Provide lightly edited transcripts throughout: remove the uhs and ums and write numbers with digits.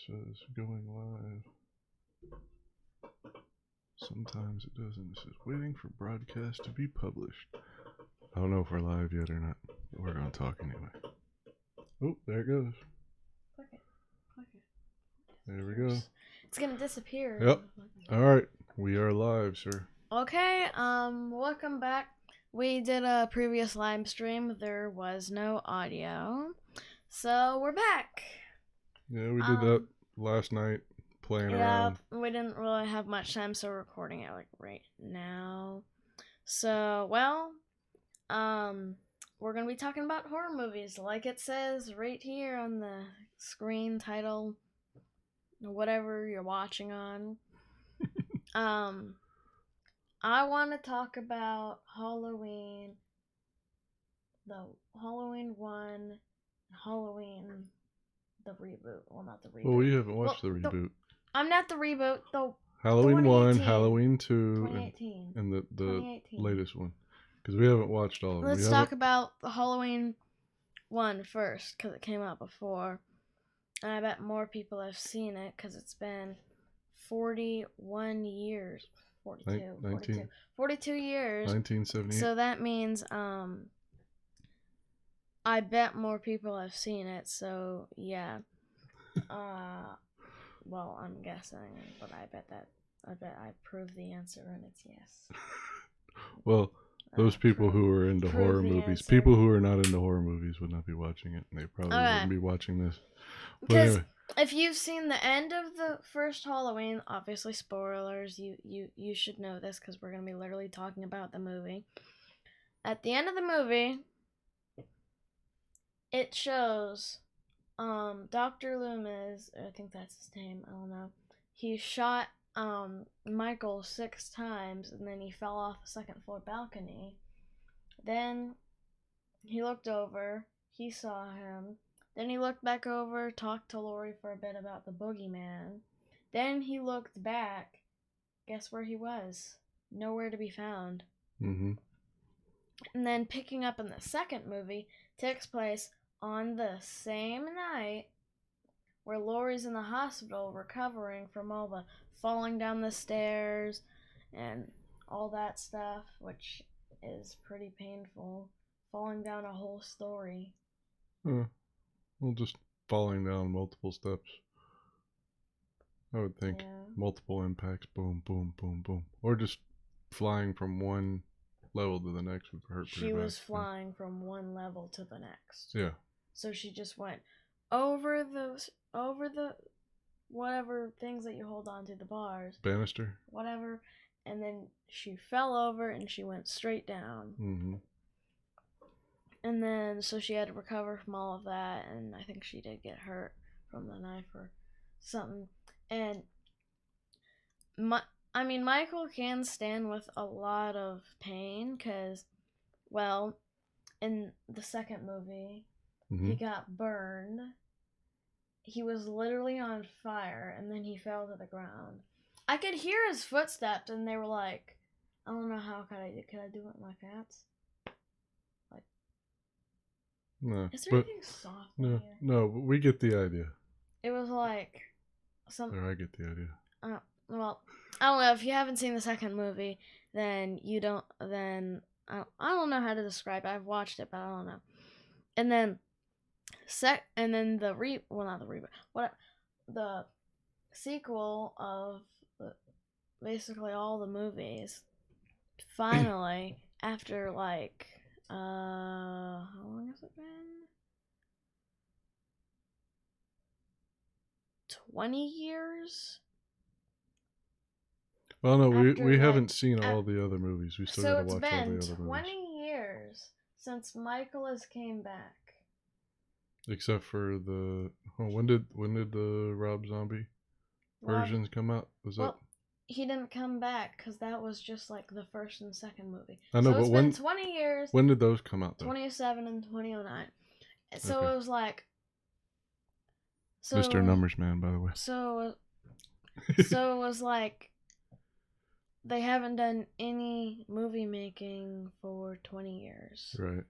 says going live. Sometimes it doesn't. It says waiting for broadcast to be published. I don't know if we're live yet or not, but we're going to talk anyway. Oh, there it goes. Click it. There we go. It's going to disappear. Yep. All right. We are live, sir. Okay, welcome back. We did a previous live stream. There was no audio. So we're back. Yeah, we did that last night, playing around. Yeah, we didn't really have much time, so we're recording it like right now. So, well, we're gonna be talking about horror movies, like it says right here on the screen title, whatever you're watching on. I want to talk about Halloween, the Halloween 1, Halloween, the reboot. Well, not the reboot. Well, we haven't watched the reboot. I'm not the reboot, the Halloween 1, 2018. Halloween 2, 2018. and the 2018. latest one. Because we haven't watched all of them. Let's talk about the Halloween 1 first, because it came out before. And I bet more people have seen it, because it's been 41 years. 42 years. 1978. So that means, I bet more people have seen it, so yeah. Well, I'm guessing, but I bet I proved the answer, and it's yes. Well, those people who are into horror movies, people who are not into horror movies would not be watching it, and they probably wouldn't be watching this. Because if you've seen the end of the first Halloween, obviously spoilers, you should know this because we're going to be literally talking about the movie. At the end of the movie, it shows Dr. Loomis, I think that's his name, I don't know. He shot Michael 6 times, and then he fell off the second floor balcony. Then he looked over, he saw him. Then he looked back over, talked to Lori for a bit about the boogeyman. Then he looked back. Guess where he was? Nowhere to be found. Mm-hmm. And then picking up in the second movie takes place on the same night where Lori's in the hospital recovering from all the falling down the stairs and all that stuff, which is pretty painful. Falling down a whole story. Well, just falling down multiple steps. I would think multiple impacts, boom, boom, boom, boom. Or just flying from one level to the next would hurt pretty bad. She was flying from one level to the next. Yeah. So she just went over the whatever things that you hold on to, the bars. Banister. Whatever. And then she fell over and she went straight down. Mm-hmm. And then, so she had to recover from all of that, and I think she did get hurt from the knife or something. And, Michael can stand with a lot of pain, because, well, in the second movie, he got burned. He was literally on fire, and then he fell to the ground. I could hear his footsteps, and they were like, I don't know how could I do it with my cats? No. Is there anything soft in here? No, but we get the idea. It was like something. There, I get the idea. Well, I don't know. If you haven't seen the second movie, then you don't. Then I don't know how to describe it. I've watched it, but I don't know. And then the sequel of basically all the movies. Finally, after like. How long has it been? 20 years? Well, no, we haven't seen all the other movies. We still gotta watch all the other movies. So it's been 20 years since Michael has came back. Except for the... Oh, when did the Rob Zombie versions come out? Was that... He didn't come back because that was just like the first and second movie. I know, but it's been 20 years. When did those come out, though? 2007 and 2009. So it was like. Mr. Numbers Man, by the way. So it was like they haven't done any movie making for 20 years. Right.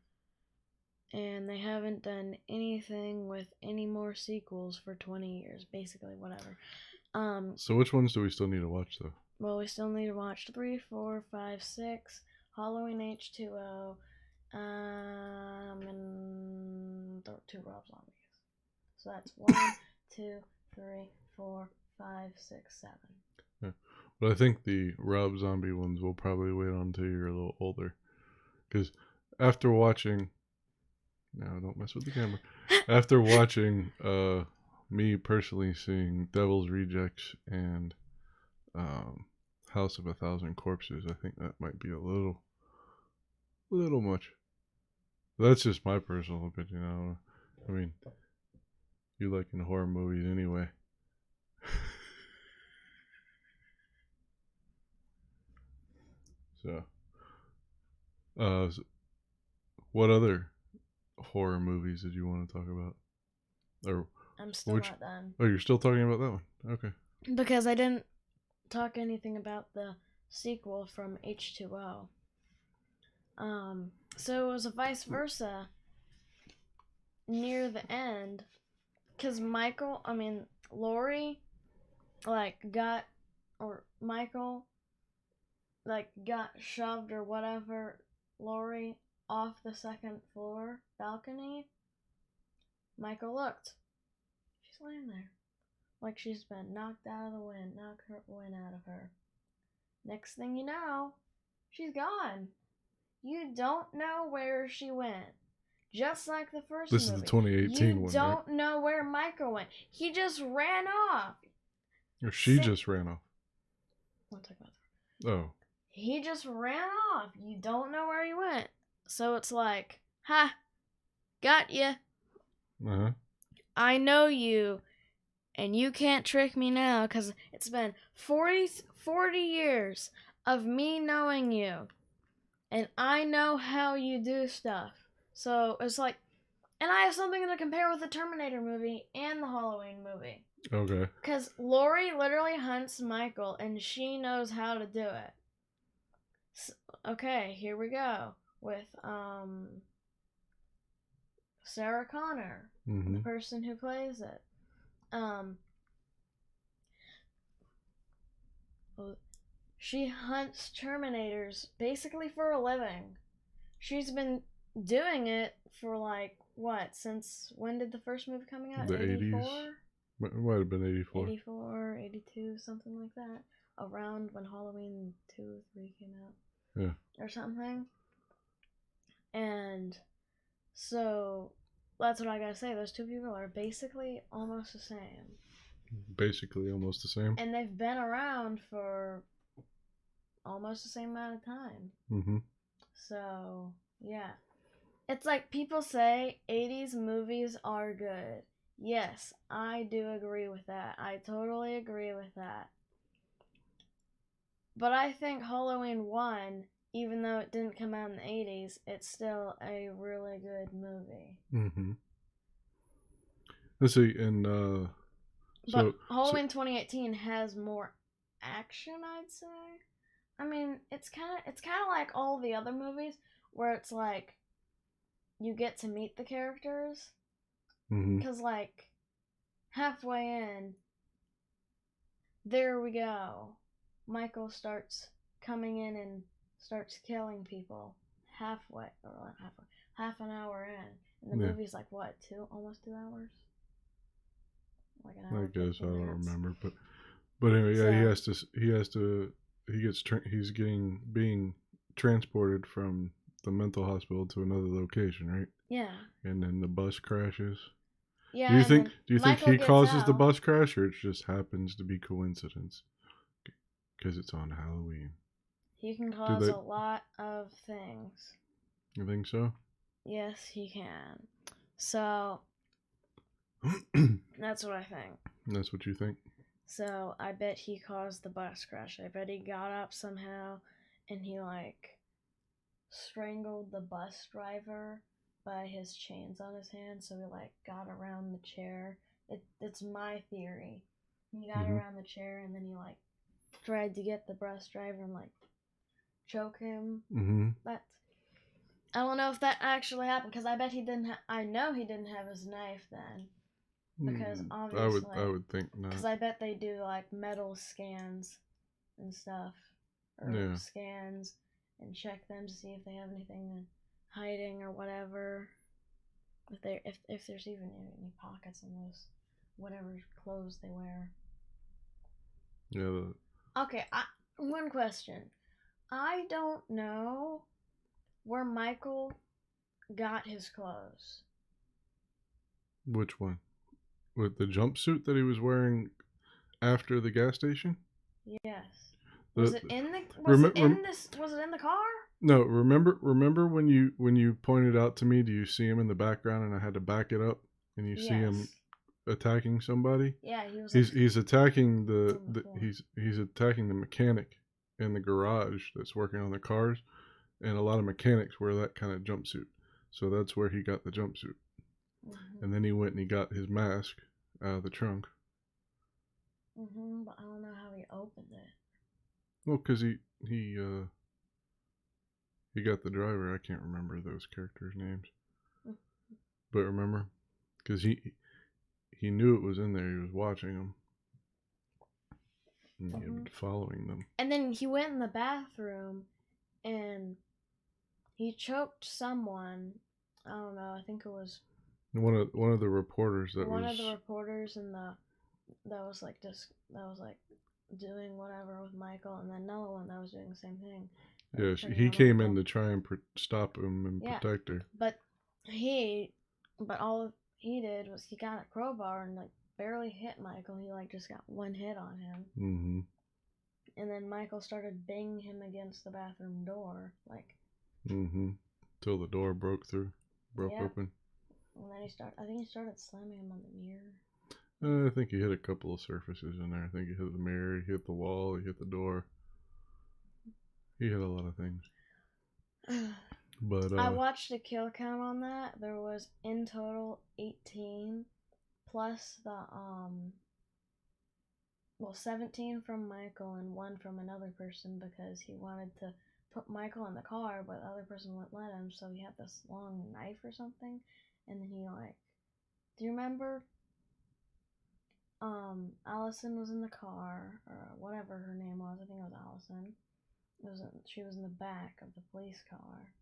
and they haven't done anything with any more sequels for 20 years, basically, whatever. So which ones do we still need to watch, though? Well, we still need to watch 3, 4, 5, 6, Halloween H2O, and 2 Rob Zombies. So that's 1, 2, 3, 4, 5, 6, 7. Yeah. But I think the Rob Zombie ones will probably wait until you're a little older. Because after watching... No, don't mess with the camera. After watching me personally seeing Devil's Rejects and House of a Thousand Corpses, I think that might be a little much. That's just my personal opinion. I mean, you like in horror movies anyway. So, what other horror movies did you want to talk about? Or I'm still not done. Oh, you're still talking about that one? Okay. Because I didn't talk anything about the sequel from H2O. So it was a vice versa near the end, because Laurie, Michael, got shoved or whatever, Laurie, off the second floor balcony. Michael looked. She's laying there. Like she's been knocked out of the wind, knocked her wind out of her. Next thing you know, she's gone. You don't know where she went. Just like the first movie. This is the 2018 one, You don't know where Michael went. He just ran off. Or she just ran off. I'll talk about that. Oh. He just ran off. You don't know where he went. So it's like, ha, got ya. Uh-huh. I know you, and you can't trick me now, because it's been 40 years of me knowing you, and I know how you do stuff. So it's like, and I have something to compare with the Terminator movie and the Halloween movie. Okay. Because Laurie literally hunts Michael, and she knows how to do it. So, okay, here we go with Sarah Connor, the person who plays it. She hunts Terminators basically for a living. She's been doing it for since when did the first movie come out? The 84? 80s. It might have been 84. 84, 82, something like that. Around when Halloween 2, 3 came out. Yeah. Or something. And so that's what I gotta say. Those two people are basically almost the same. Basically almost the same. And they've been around for almost the same amount of time. Mm-hmm. So, yeah. It's like people say 80s movies are good. Yes, I do agree with that. I totally agree with that. But I think Halloween 1, even though it didn't come out in the 80s, it's still a really good movie. Mm-hmm. Let's see, and but Halloween 2018 has more action, I'd say. I mean, it's kind of like all the other movies where it's like you get to meet the characters. Because halfway in, there we go. Michael starts coming in and starts killing people half an hour in. And the movie's like what, almost 2 hours? Like an hour. I guess I don't remember, but anyway, yeah, he's being transported from the mental hospital to another location, right? Yeah. And then the bus crashes. Yeah. Do you think he causes the bus crash, or it just happens to be coincidence? Because it's on Halloween. He can cause a lot of things. You think so? Yes, he can. So that's what I think. That's what you think? So I bet he caused the bus crash. I bet he got up somehow and he strangled the bus driver by his chains on his hands, so he got around the chair. It's my theory. He got around the chair and then he tried to get the bus driver and choke him. Mm-hmm. I don't know if that actually happened because I bet he didn't. I know he didn't have his knife then, because obviously I would think not. Because I bet they do like metal scans and stuff, or scans and check them to see if they have anything hiding or whatever. If there's even any pockets in those whatever clothes they wear. Yeah. Okay, one question. I don't know where Michael got his clothes. Which one? With the jumpsuit that he was wearing after the gas station? Yes. Was it in the car? No, remember when you pointed out to me, do you see him in the background and I had to back it up and you see him attacking somebody? Yeah, he's attacking he's attacking the mechanic in the garage that's working on the cars, and a lot of mechanics wear that kind of jumpsuit. So that's where he got the jumpsuit. Mm-hmm. And then he went and he got his mask out of the trunk. But I don't know how he opened it. Well, because he got the driver. I can't remember those characters' names. Mm-hmm. But remember, because he knew it was in there. He was watching them. And he was following them. And then he went in the bathroom and he choked someone. I don't know. I think it was one of the reporters and that was like doing whatever with Michael, and then another one that was doing the same thing. Yeah, he came in to try and stop him and protect her. But all he did was he got a crowbar and like barely hit Michael. He like just got one hit on him. Mm-hmm. And then Michael started banging him against the bathroom door, like. Mm-hmm. Till the door broke open. And then I think he started slamming him on the mirror. I think he hit a couple of surfaces in there. I think he hit the mirror, he hit the wall, he hit the door. He hit a lot of things. But I watched a kill count on that. There was in total 18, plus the 17 from Michael and 1 from another person because he wanted to put Michael in the car, but the other person wouldn't let him, so he had this long knife or something, and then he do you remember? Allison was in the car, or whatever her name was. I think it was Allison. She was in the back of the police car.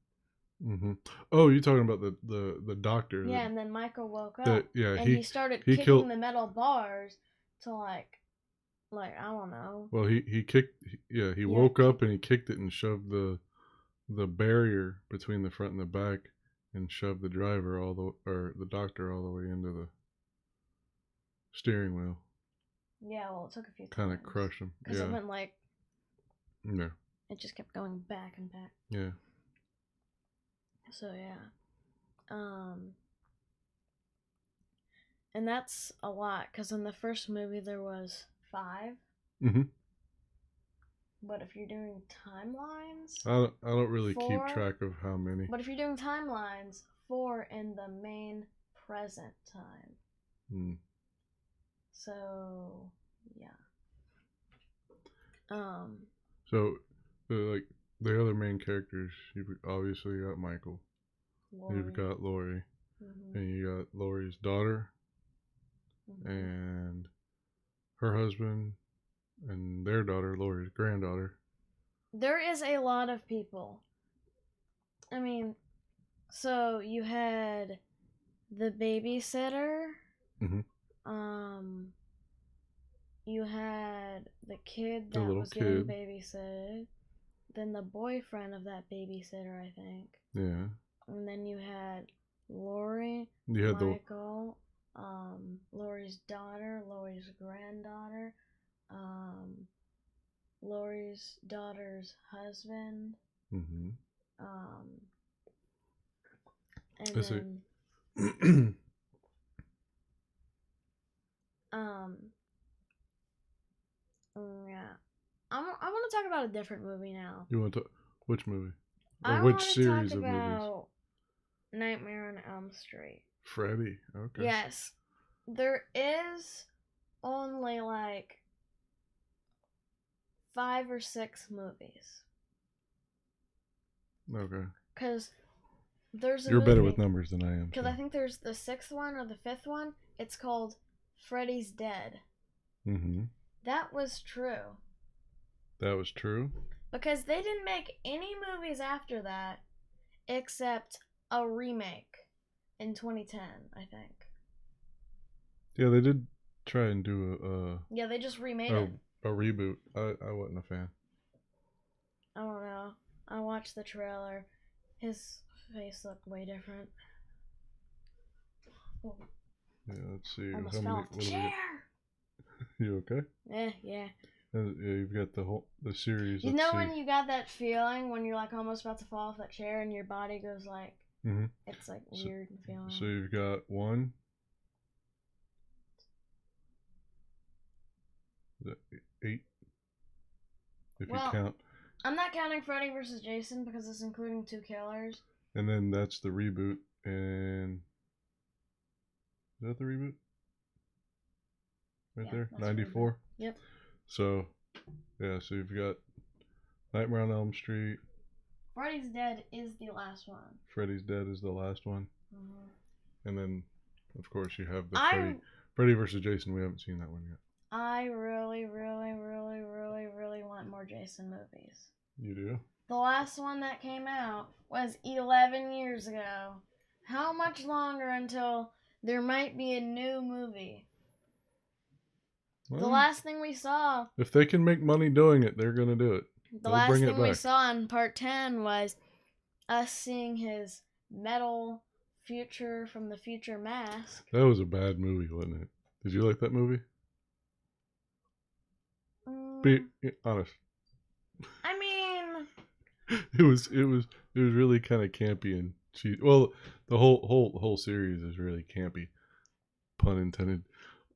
Mm-hmm. Oh, you're talking about the doctor. Yeah, and then Michael woke up. And he started kicking the metal bars to I don't know. Well, he kicked. Yeah, he woke up and he kicked it and shoved the barrier between the front and the back, and shoved the driver the doctor all the way into the steering wheel. Yeah, well, it took a few times. Kind of crushed him. Because it went No. It just kept going back and back. Yeah. So yeah. And that's a lot, because in the first movie there was 5. Mm-hmm. But if you're doing timelines, I don't really keep track of how many. But if you're doing timelines, 4 in the main present time. So yeah. So the other main characters, you've obviously got Michael. Lori. You've got Lori. Mm-hmm. And you got Lori's daughter. Mm-hmm. And her husband and their daughter, Lori's granddaughter. There is a lot of people. I mean, so you had the babysitter. Mm-hmm. You had the kid that was getting babysitted. Then the boyfriend of that babysitter, I think. Yeah. And then you had Lori, Michael, Lori's daughter, Lori's granddaughter, Lori's daughter's husband. Mm-hmm. And then yeah. I want to talk about a different movie now. You want to which movie? Or which series of movies? I want to talk about Nightmare on Elm Street. Freddy. Okay. Yes. There is only 5 or 6 movies. Okay. Because There's a You're movie. better with numbers than I am. Because I think there's the 6th one or the 5th one. It's called Freddy's Dead. Mm-hmm. That was true. That was true? Because they didn't make any movies after that except a remake in 2010, I think. Yeah, they did try and do yeah, they just remade it. A reboot. I wasn't a fan. I don't know. I watched the trailer. His face looked way different. Oh. Yeah, let's see. Almost fell off the chair. You okay? Yeah. Yeah, you've got the series. You know when you got that feeling when you're like almost about to fall off that chair and your body goes like, it's like weird feeling. So you've got 1. Is that 8? If you count. I'm not counting Freddy vs. Jason because it's including 2 killers. And then that's the reboot. And is that the reboot? Right there? 94? Yep. So, yeah, so you've got Nightmare on Elm Street. Freddy's Dead is the last one. Freddy's Dead is the last one. And then, of course, you have the Freddy vs. Jason. We haven't seen that one yet. I really, really, really, really, really want more Jason movies. You do? The last one that came out was 11 years ago. How much longer until there might be a new movie? Well, the last thing we saw... If they can make money doing it, they're going to do it. The last thing we saw in part 10 was us seeing his metal future from the future mask. That was a bad movie, wasn't it? Did you like that movie? Be honest. I mean, it was really kind of campy and cheap. Well, the whole series is really campy, pun intended.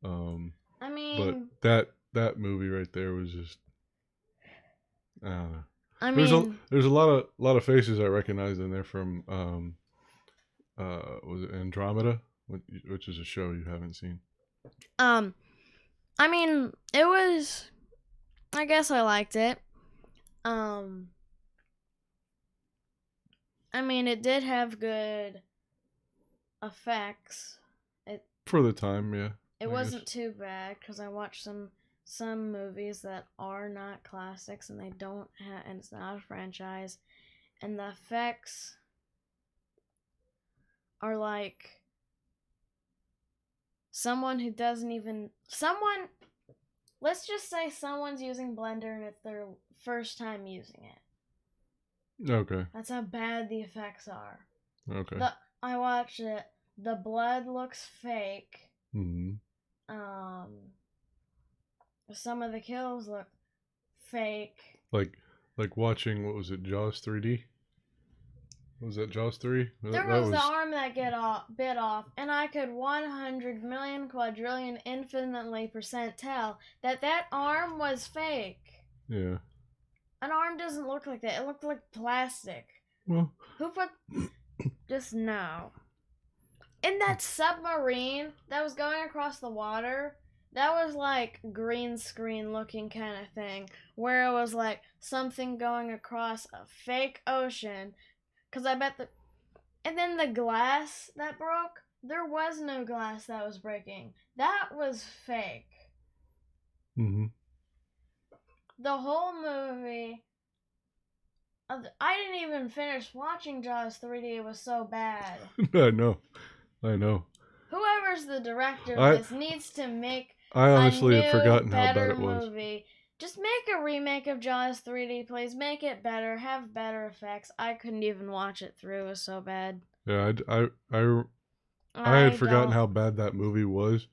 I mean, but that movie right there was just, I don't know. I mean, there's a lot of faces I recognize in there from was it Andromeda, which is a show you haven't seen. I mean, it was. I guess I liked it. I mean, it did have good effects. For the time, yeah. It wasn't too bad because I watched some movies that are not classics and they don't have, and it's not a franchise, and the effects are like let's just say someone's using Blender and it's their first time using it. Okay. That's how bad the effects are. Okay. I watched it. The blood looks fake. Mm-hmm. Some of the kills look fake. Like watching, what was it, Jaws 3D? Was that Jaws 3? There was the arm that bit off, and I could 100 million quadrillion infinitely % tell that arm was fake. Yeah. An arm doesn't look like that. It looked like plastic. Well. Who put... Just no. In that submarine that was going across the water, that was like green screen looking kind of thing, where it was like something going across a fake ocean. Because I bet and then the glass that broke, there was no glass that was breaking. That was fake. Mm-hmm. The whole movie, I didn't even finish watching Jaws 3D. It was so bad. I know. Whoever's the director of this needs to make I honestly had forgotten how bad it was. Movie. Just make a remake of Jaws 3D, please. Make it better. Have better effects. I couldn't even watch it through. It was so bad. Yeah, I had forgotten how bad that movie was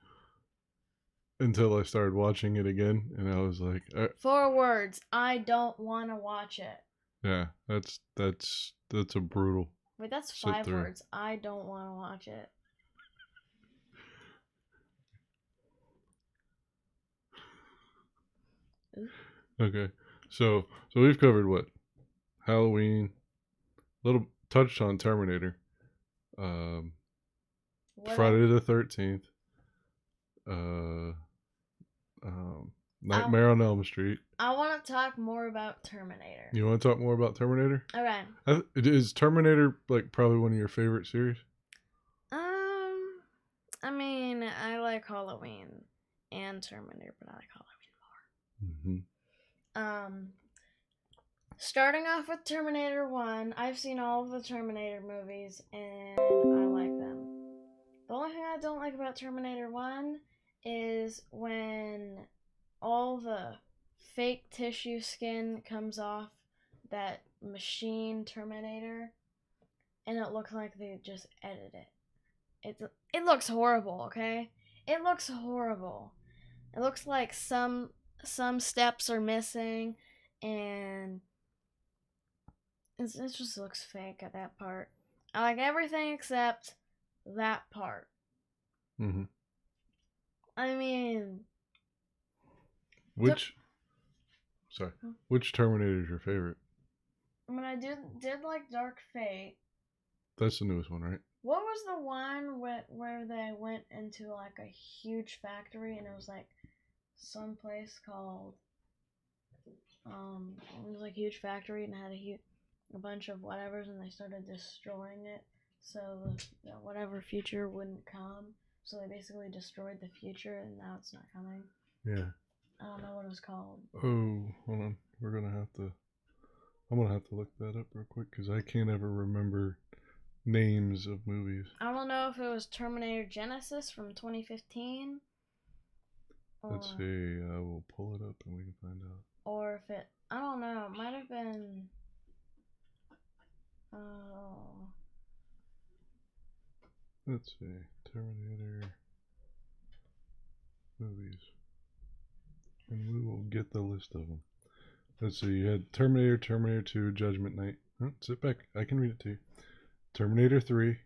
until I started watching it again, and I was like, 4 words. I don't want to watch it. Yeah, that's a brutal. Wait, that's 5 words. I don't want to watch it. Okay, so we've covered what? Halloween, little touched on Terminator, Friday the 13th, Nightmare on Elm Street. I want to talk more about Terminator. You want to talk more about Terminator? Okay. Is Terminator like probably one of your favorite series? I mean, I like Halloween and Terminator, but I like Halloween more. Mm-hmm. Starting off with Terminator 1, I've seen all of the Terminator movies and I like them. The only thing I don't like about Terminator 1 is when all the fake tissue skin comes off that machine Terminator and it looks like they just edited it. It looks horrible, okay? It looks horrible. It looks like some steps are missing and it just looks fake at that part. I like everything except that part. Mm-hmm. I mean, which Terminator is your favorite? I mean, I did like Dark Fate. That's the newest one, right? What was the one where they went into like a huge factory and it was like some place called it was like a huge factory and had a bunch of whatevers and they started destroying it so the whatever future wouldn't come. So they basically destroyed the future and now it's not coming. Yeah. I don't know what it was called. Oh, hold on. I'm gonna have to look that up real quick because I can't ever remember names of movies. I don't know if it was Terminator Genesis from 2015. Let's see. I will pull it up and we can find out. Or if it, I don't know. It might have been. Oh. Let's see. Terminator movies. And we will get the list of them. Let's see. You had Terminator, Terminator 2, Judgment Night. Oh, sit back. I can read it to you. Terminator 3,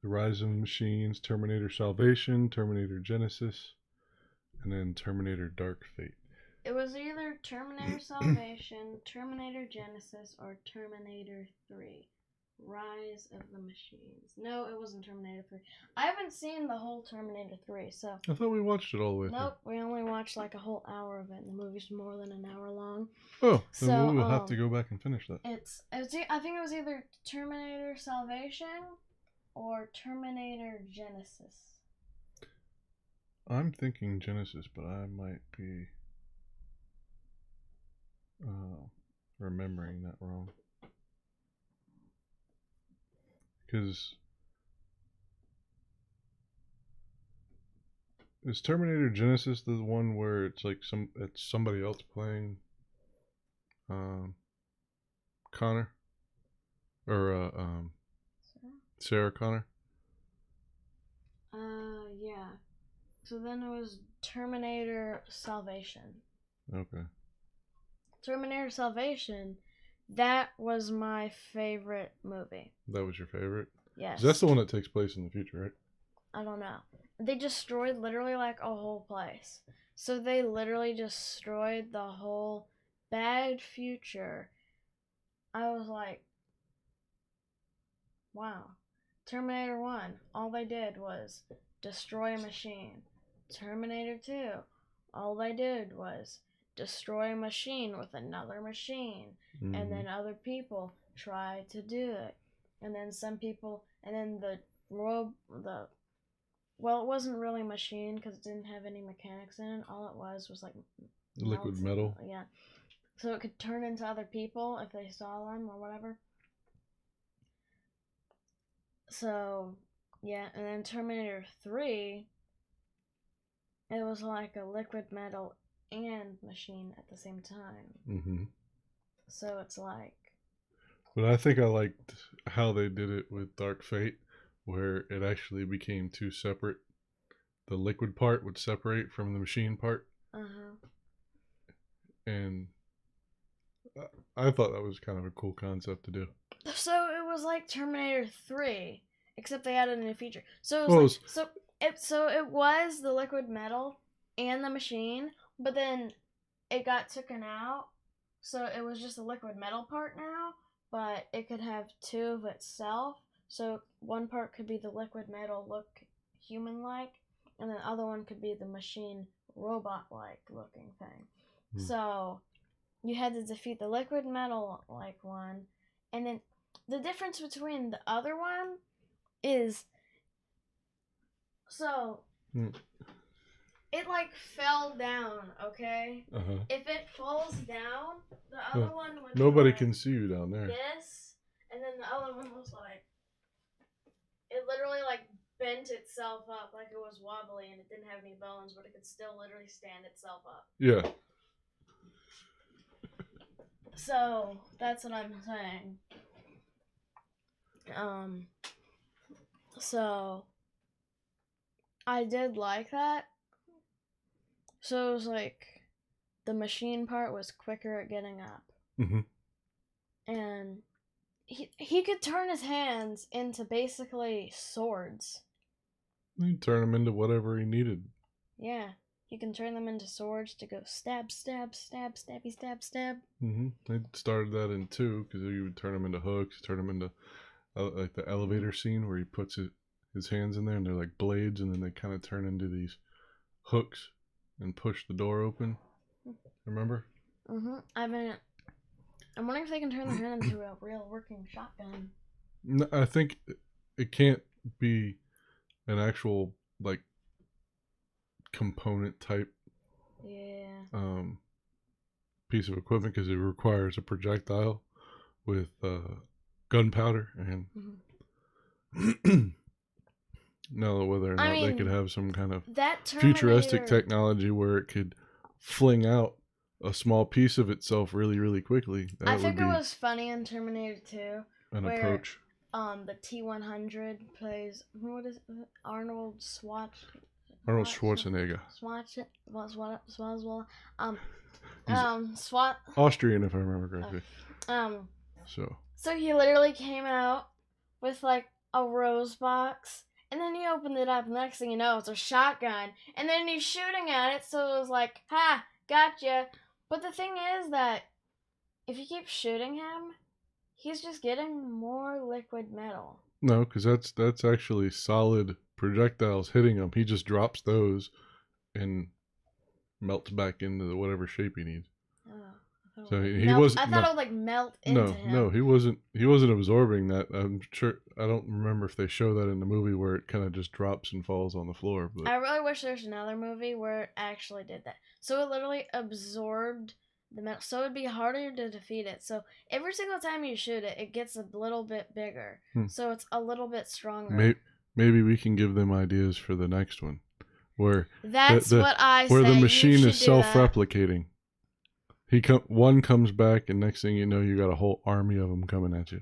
The Rise of the Machines, Terminator Salvation, Terminator Genesis, and then Terminator Dark Fate. It was either Terminator Salvation, Terminator Genesis, or Terminator 3. Rise of the Machines. No, it wasn't Terminator 3. I haven't seen the whole Terminator 3, so... I thought we watched it all the way through. Nope, we only watched like a whole hour of it, and the movie's more than an hour long. Oh, then we will have to go back and finish that. I think it was either Terminator Salvation or Terminator Genesis. I'm thinking Genesis, but I might be remembering that wrong. Because is Terminator Genesis the one where it's like it's somebody else playing Connor or Sarah Connor? Yeah. So then it was Terminator Salvation. Okay. Terminator Salvation, that was my favorite movie. That was your favorite? Yes. That's the one that takes place in the future, right? I don't know. They destroyed literally like a whole place. So they literally destroyed the whole bad future. I was like, wow. Terminator 1, all they did was destroy a machine. Terminator 2, all they did was destroy a machine with another machine. Mm-hmm. And then other people try to do it. And then some people, and then well, it wasn't really a machine because it didn't have any mechanics in it. All it was like liquid metal. Yeah. So it could turn into other people if they saw them or whatever. So, yeah, and then Terminator 3, it was like a liquid metal and machine at the same time. Mm-hmm. So it's like... But I think I liked how they did it with Dark Fate, where it actually became two separate. The liquid part would separate from the machine part. Uh-huh. And I thought that was kind of a cool concept to do. So it was like Terminator 3, except they added a new feature. So it was it was the liquid metal and the machine, but then it got taken out. So it was just the liquid metal part now, but it could have two of itself. So one part could be the liquid metal, look human-like, and the other one could be the machine, robot-like looking thing. So you had to defeat the liquid metal like one, and then the difference between the other one is it like fell down, okay? If it falls down, the other one would nobody can see you down there. This, and then the other one was like, it literally like bent itself up like it was wobbly and it didn't have any bones, but it could still literally stand itself up. Yeah. So that's what I'm saying. So I did like that. So it was like the machine part was quicker at getting up. And he could turn his hands into basically swords. He'd turn them into whatever he needed. Yeah. He can turn them into swords to go stab, stab, stab, stabby, stab, stab. They started that in 2 because you would turn them into hooks, turn them into like the elevator scene where he puts his hands in there and they're like blades, and then they kind of turn into these hooks and push the door open. Remember? I'm wondering if they can turn their hand into a real working shotgun. No, I think it can't be an actual like component type piece of equipment because it requires a projectile with gunpowder and no, whether or not they could have some kind of futuristic technology where it could fling out a small piece of itself really, really quickly. I think it was funny in Terminator 2 where approach. The T-100 plays, what is it? Arnold Schwarzenegger. Austrian, if I remember correctly. So he literally came out with like a rose box, and then he opened it up. Next thing you know, it's a shotgun, and then he's shooting at it. So it was like, "Ha, gotcha." But the thing is that if you keep shooting him, he's just getting more liquid metal. No, because that's actually solid projectiles hitting him. He just drops those and melts back into whatever shape he needs. So he wasn't. I thought it would like melt into him. No, he wasn't. He wasn't absorbing that. I'm sure. I don't remember if they show that in the movie where it kind of just drops and falls on the floor. But I really wish there's another movie where it actually did that. So it literally absorbed the metal. So it'd be harder to defeat it. So every single time you shoot it, it gets a little bit bigger. So it's a little bit stronger. Maybe we can give them ideas for the next one, where that's what I say. Where the machine is self-replicating. One comes back, and next thing you know, you got a whole army of them coming at you.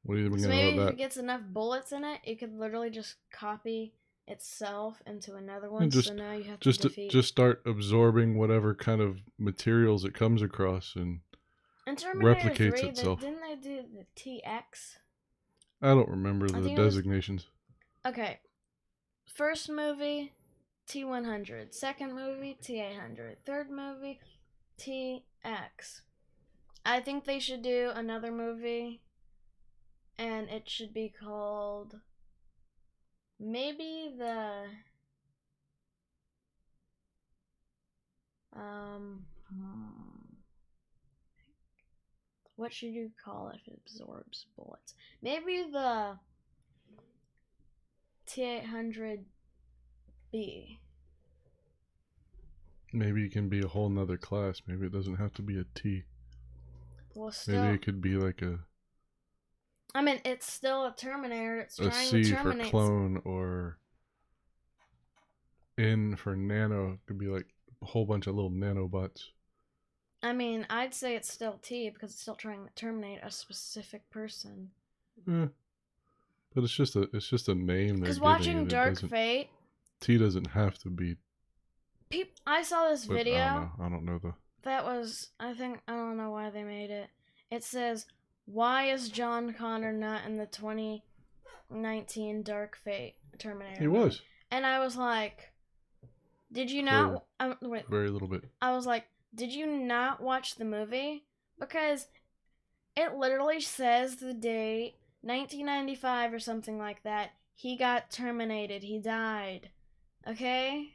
What do you think about that? Maybe if it gets enough bullets in it, it could literally just copy itself into another one. So now you have to defeat. Just start absorbing whatever kind of materials it comes across and replicates itself. Didn't they do the TX? I don't remember the designations. Okay. First movie, T100. Second movie, T800. Third movie, TX. I think they should do another movie, and it should be called maybe the what should you call it if it absorbs bullets? Maybe the T800B. Maybe it can be a whole nother class. Maybe it doesn't have to be a T. Well, still, maybe it could be like a. I mean, it's still a Terminator. It's a trying C to terminate. For clone, or N for nano. It could be like a whole bunch of little nanobots. I mean, I'd say it's still T because it's still trying to terminate a specific person. But it's just a name. Because watching Dark Fate, T doesn't have to be. I saw this video. I don't know though. That was, I don't know why they made it. It says, "Why is John Connor not in the 2019 Dark Fate Terminator?" He was. And I was like, "Did you not?" Wait. Very little bit. I was like, "Did you not watch the movie?" Because it literally says the date, 1995 or something like that. He got terminated. He died. Okay?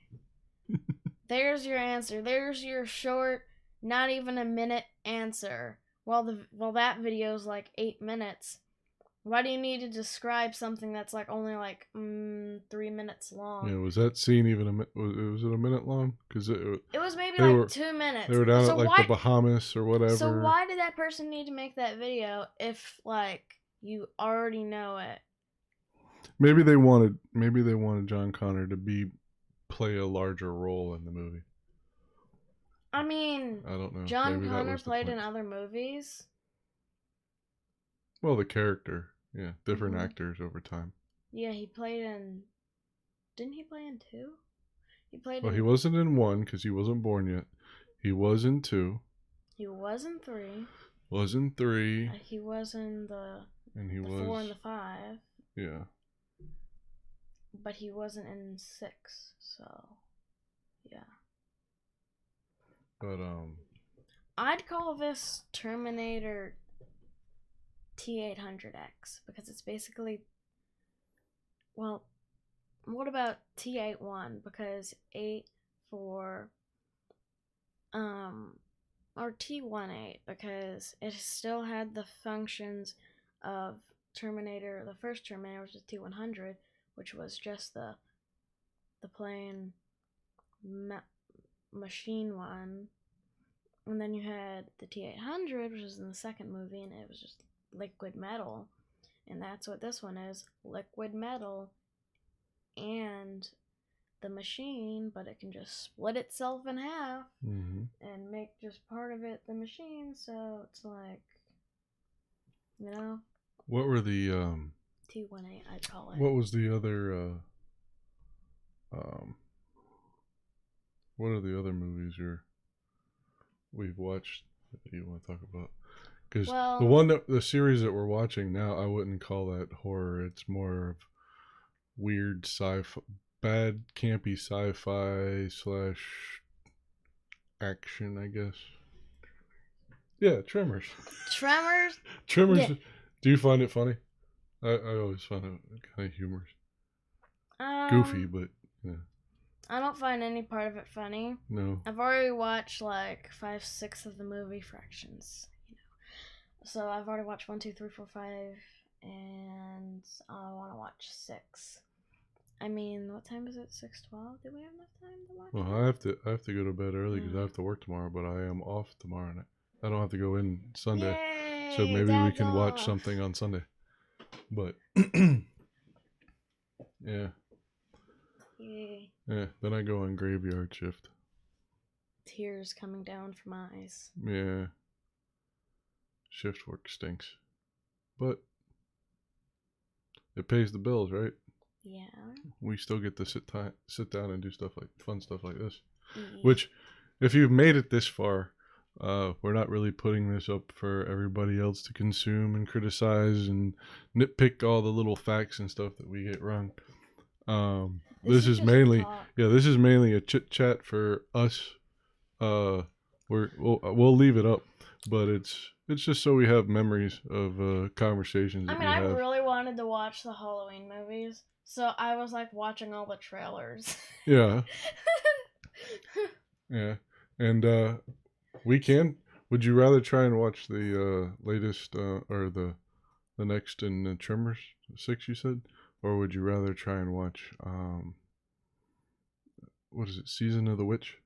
There's your answer. There's your short, not even a minute answer. Well, that video's like 8 minutes. Why do you need to describe something that's like only like 3 minutes long? Yeah, was that scene even was it a minute long? Because it was maybe like 2 minutes. They were down at like the Bahamas or whatever. So why did that person need to make that video if like you already know it? Maybe they wanted John Connor to play a larger role in the movie. I mean, I don't know. John Connor played in other movies. Well, the character, yeah, different actors over time. Yeah, he played in. Didn't he play in 2? He played. Well, he wasn't in 1 because he wasn't born yet. He was in 2. He was in 3. Was in 3. He was in the. And he was 4 and the 5. Yeah. But he wasn't in 6, so yeah. But I'd call this Terminator T800X because it's basically, well, what about T81? Because 8 for or T18 because it still had the functions of Terminator, the first Terminator, which is T100, which was just the plain machine one. And then you had the T800, which was in the second movie, and it was just liquid metal. And that's what this one is, liquid metal and the machine, but it can just split itself in half and make just part of it the machine, so it's like, you know. What were the T18, I'd call it. What was the other what are the other movies we've watched that you want to talk about? Because the series that we're watching now, I wouldn't call that horror. It's more of weird sci-fi, bad campy sci-fi / action, I guess. Yeah, Tremors. Tremors. Yeah. Do you find it funny? I always find it kind of humorous. Goofy, but yeah. I don't find any part of it funny. No. I've already watched like 5/6 of the movie fractions, So I've already watched 1, 2, 3, 4, 5, and I want to watch 6. I mean, what time is it? 6:12. Do we have enough time to watch? Well, I have to go to bed early because I have to work tomorrow, but I am off tomorrow night. I don't have to go in Sunday, Yay, so maybe we can watch something on Sunday. But yeah. Yay. Yeah, then I go on graveyard shift. Tears coming down from my eyes. Yeah. Shift work stinks. But it pays the bills, right? Yeah. We still get to sit down and do fun stuff like this. Which, if you've made it this far, we're not really putting this up for everybody else to consume and criticize and nitpick all the little facts and stuff that we get wrong. This is mainly a chit chat for us. We'll leave it up, but it's just so we have memories of conversations. I really wanted to watch the Halloween movies, so I was like watching all the trailers. Yeah. Yeah, and would you rather try and watch the latest or the next in the Tremors 6 you said? Or would you rather try and watch, what is it, Season of the Witch?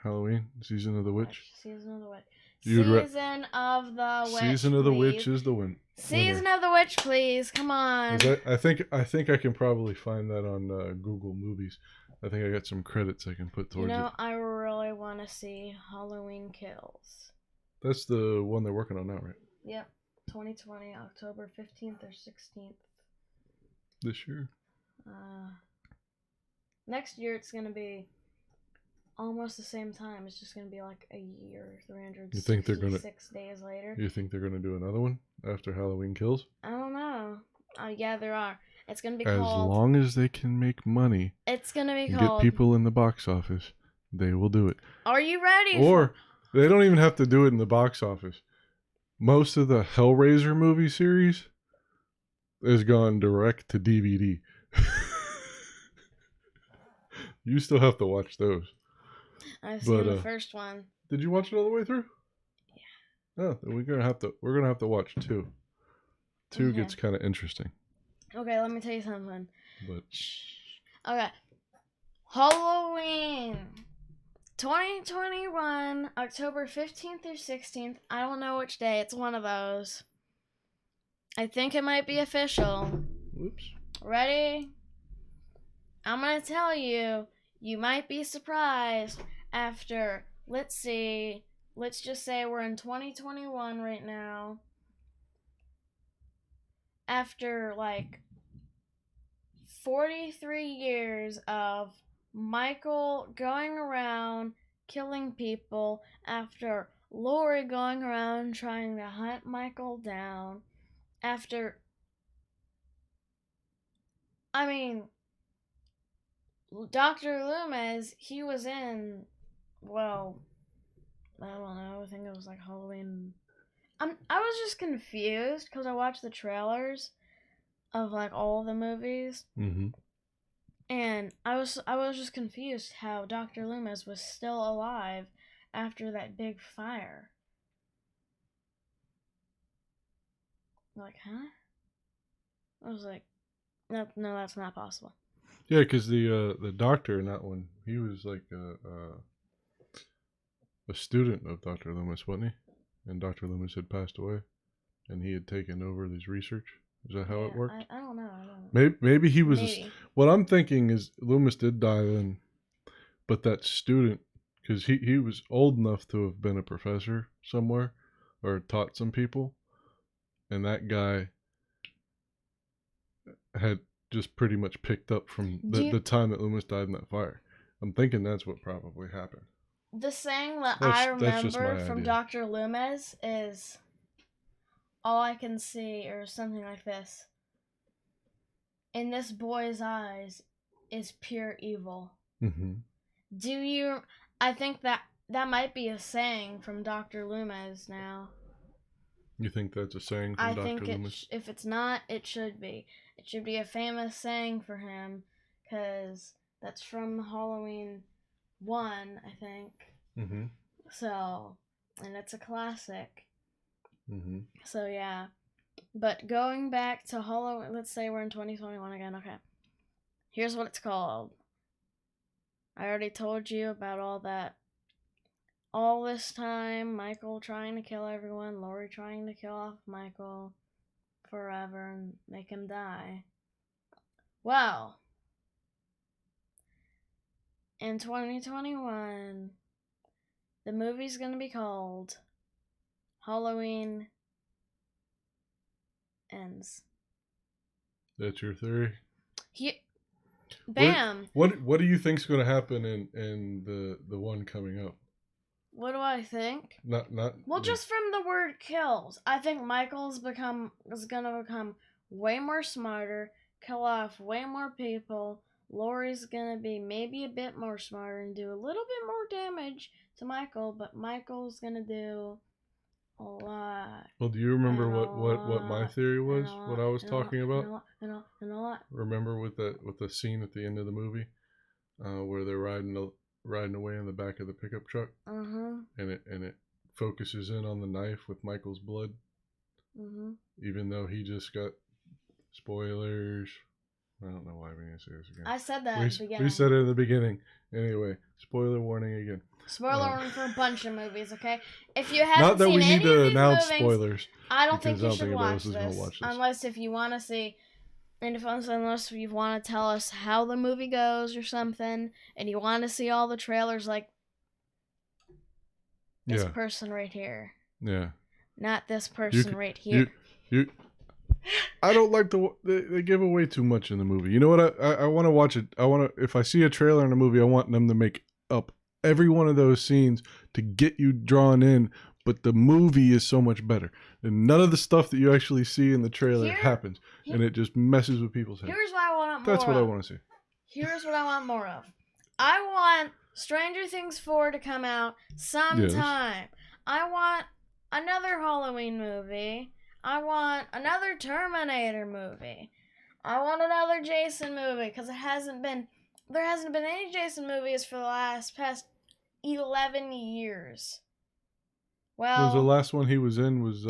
Halloween? Season of the Witch? Season of the Witch. Season of the Witch. Season of the Witch is the win. Season of the Witch, please. Come on. I think I can probably find that on Google Movies. I think I got some credits I can put towards it. I really want to see Halloween Kills. That's the one they're working on now, right? Yep. 2020, October 15th or 16th. This year? Next year it's going to be almost the same time. It's just going to be like a year, 366 days later. You think they're going to do another one after Halloween Kills? I don't know. Yeah, there are. It's going to be called... As long as they can make money. It's going to be called... Get people in the box office. They will do it. Are you ready? Or they don't even have to do it in the box office. Most of the Hellraiser movie series has gone direct to DVD. You still have to watch those. I've seen the first one. Did you watch it all the way through? Yeah. Oh, then we're gonna have to watch 2. 2 gets kind of interesting. Okay, let me tell you something. But okay, Halloween 2021, October 15th or 16th. I don't know which day. It's one of those. I think it might be official. Whoops. Ready? I'm gonna tell you. You might be surprised after, let's see, let's just say we're in 2021 right now. After like 43 years of Michael going around killing people, after Laurie going around trying to hunt Michael down, after, I mean, Dr. Loomis, he was in, well, I don't know, I think it was like Halloween. I was just confused because I watched the trailers of like all the movies. Mm-hmm. And I was just confused how Dr. Loomis was still alive after that big fire. Like, huh? I was like, no, that's not possible. Yeah, because the doctor in that one, he was like a student of Dr. Loomis, wasn't he? And Dr. Loomis had passed away, and he had taken over this research. Is that how it worked? I don't know. Maybe he was. What I'm thinking is Loomis did die then, but that student, because he was old enough to have been a professor somewhere or taught some people, and that guy had just pretty much picked up from the time that Loomis died in that fire. I'm thinking that's what probably happened. The saying that I remember from Dr. Loomis is, all I can see, or something like this. In this boy's eyes is pure evil. Mm-hmm. I think that might be a saying from Dr. Loomis now. You think that's a saying from Dr. Loomis? If it's not, it should be. It should be a famous saying for him, because that's from Halloween 1, I think. Mm-hmm. So, and it's a classic. Mm-hmm. So, yeah. But going back to Halloween, let's say we're in 2021 again, okay. Here's what it's called. I already told you about all that. All this time, Michael trying to kill everyone, Laurie trying to kill off Michael forever and make him die. Well, in 2021, the movie's gonna be called Halloween Ends. That's your theory? Bam! What do you think's going to happen in the one coming up? What do I think? Not. Well, just from the word kills, I think Michael's gonna become way more smarter, kill off way more people. Laurie's gonna be maybe a bit more smarter and do a little bit more damage to Michael, but Michael's gonna do a lot. Well, do you remember what my theory was? What I was talking about? A lot. Remember with the scene at the end of the movie, where they're riding away in the back of the pickup truck. And it focuses in on the knife with Michael's blood. Even though he just got spoilers. I don't know why we need to say this again. I said that at the beginning. We said it in the beginning. Anyway, spoiler warning again. Spoiler warning for a bunch of movies, okay? If you haven't not that seen we need any to of these announce movies, spoilers. I don't think you should watch this. Unless if you want to see, unless you want to tell us how the movie goes or something, and you want to see all the trailers, like this person right here. Yeah. Not this person right here. I don't like they give away too much in the movie. You know what? I want to watch it. If I see a trailer in a movie, I want them to make up every one of those scenes to get you drawn in. But the movie is so much better. And none of the stuff that you actually see in the trailer happens. And it just messes with people's heads. Here's what I want more of. That's what I want to see. Here's what I want more of. I want Stranger Things 4 to come out sometime. Yes. I want another Halloween movie. I want another Terminator movie. I want another Jason movie, because there hasn't been any Jason movies for the past 11 years. Well, was the last one he was in was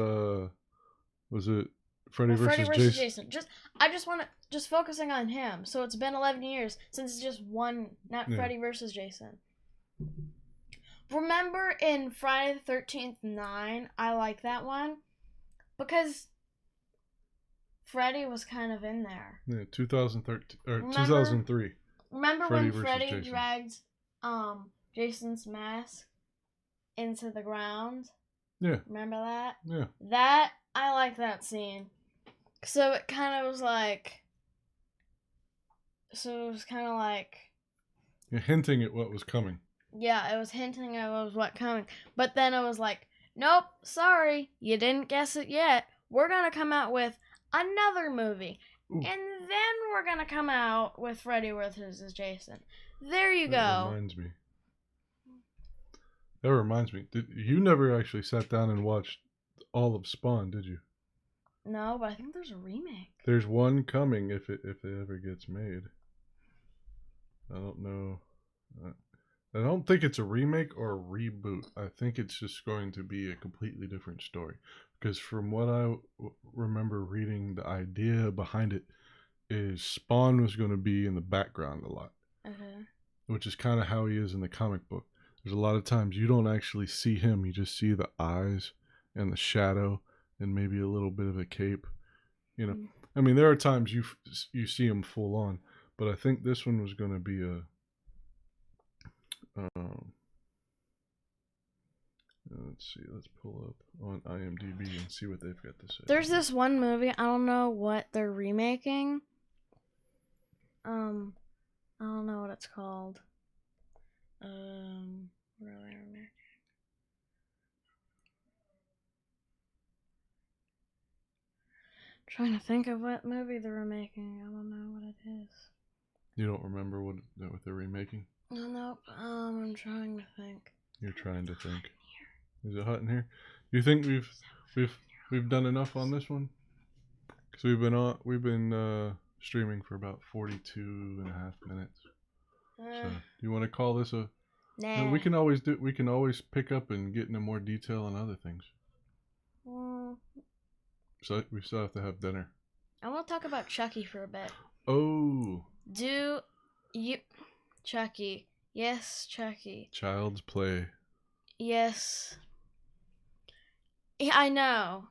it Freddy versus Jason? I just want to just focusing on him. So it's been 11 years since it's just one, not Freddy versus Jason. Remember in Friday the 13th 9, I like that one because Freddy was kind of in there. Yeah, 2013 or 2003. Remember when Freddy dragged Jason's mask into the ground? Yeah. Remember that? Yeah. That, I like that scene. So it kind of was like... You're hinting at what was coming. Yeah, it was hinting at what was coming. But then it was like, nope, sorry, you didn't guess it yet. We're going to come out with another movie. Ooh. And then we're going to come out with Freddy vs. Jason. There you go. That reminds me. You never actually sat down and watched all of Spawn, did you? No, but I think there's a remake. There's one coming if it ever gets made. I don't know. I don't think it's a remake or a reboot. I think it's just going to be a completely different story. Because from what I remember reading, the idea behind it is Spawn was going to be in the background a lot. Okay. Which is kind of how he is in the comic book. There's a lot of times you don't actually see him. You just see the eyes and the shadow and maybe a little bit of a cape. You know, I mean, there are times you see him full on. But I think this one was going to be a... let's see. Let's pull up on IMDb and see what they've got to say. There's this one movie. I don't know what they're remaking. I don't know what it's called. What are they remaking? Trying to think of what movie they're remaking. I don't know what it is. You don't remember what they're remaking? Nope. I'm trying to think. You're trying to think. Is it hot in here? Do you think we've done enough on this one? Because we've been streaming for about 42 and a half minutes. So, do you want to call this a? Nah. No, we can always pick up and get into more detail on other things. So we still have to have dinner. I want to talk about Chucky for a bit. Oh. Chucky. Yes, Chucky. Child's Play. Yes. I know.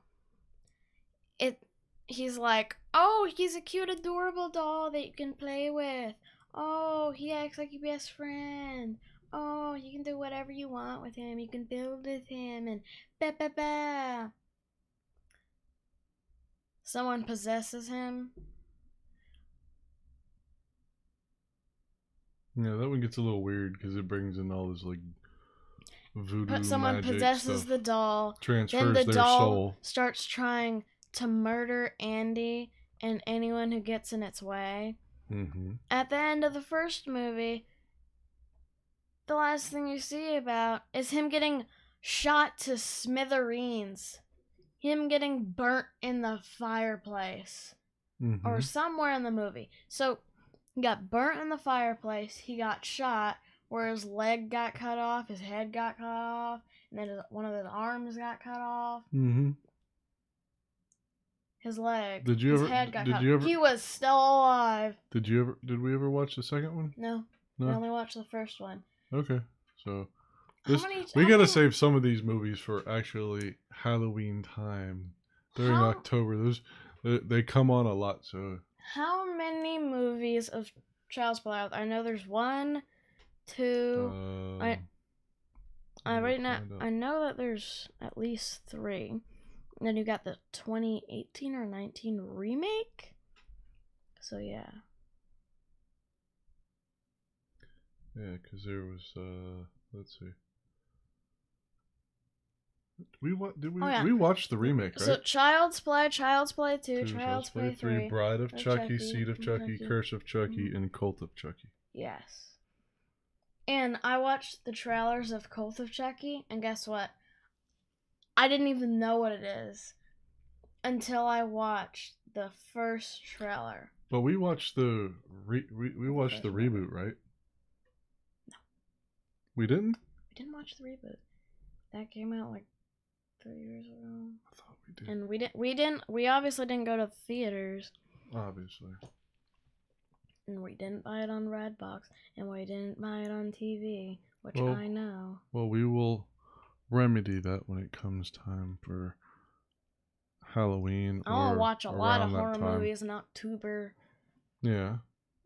He's like, oh, he's a cute, adorable doll that you can play with. Oh, he acts like your best friend. Oh, you can do whatever you want with him. You can build with him and ba. Someone possesses him. Yeah, that one gets a little weird because it brings in all this like voodoo magic someone possesses stuff. The doll. Transfers then the their doll soul. Starts trying to murder Andy and anyone who gets in its way. Mm-hmm. At the end of the first movie, the last thing you see about is him getting shot to smithereens. Him getting burnt in the fireplace. Mm-hmm. Or somewhere in the movie. So, he got burnt in the fireplace. He got shot where his leg got cut off. His head got cut off. And then one of his arms got cut off. Mm-hmm. His leg. His head got cut off. He was still alive. Did we ever watch the second one? No. We only watched the first one. Okay. So... we gotta save some of these movies for actually Halloween time during October. They come on a lot. So how many movies of Child's Play? I know there's 1, 2. Right now I know that there's at least 3. And then you got the 2018 or 19 remake. So yeah. Yeah, because there was let's see. We watched the remake, right? So Child's Play 2, Child's Play 3, Bride of Chucky, Seed of Chucky, Curse of Chucky, and Cult of Chucky. Yes. And I watched the trailers of Cult of Chucky, and guess what? I didn't even know what it is until I watched the first trailer. But we watched we watched the reboot, right? No. We didn't? We didn't watch the reboot. That came out like 3 years ago. I thought we did. And we obviously didn't go to the theaters. Obviously. And we didn't buy it on Redbox. And we didn't buy it on TV, which I know. Well, we will remedy that when it comes time for Halloween. I'll watch a lot of horror movies in October. Yeah.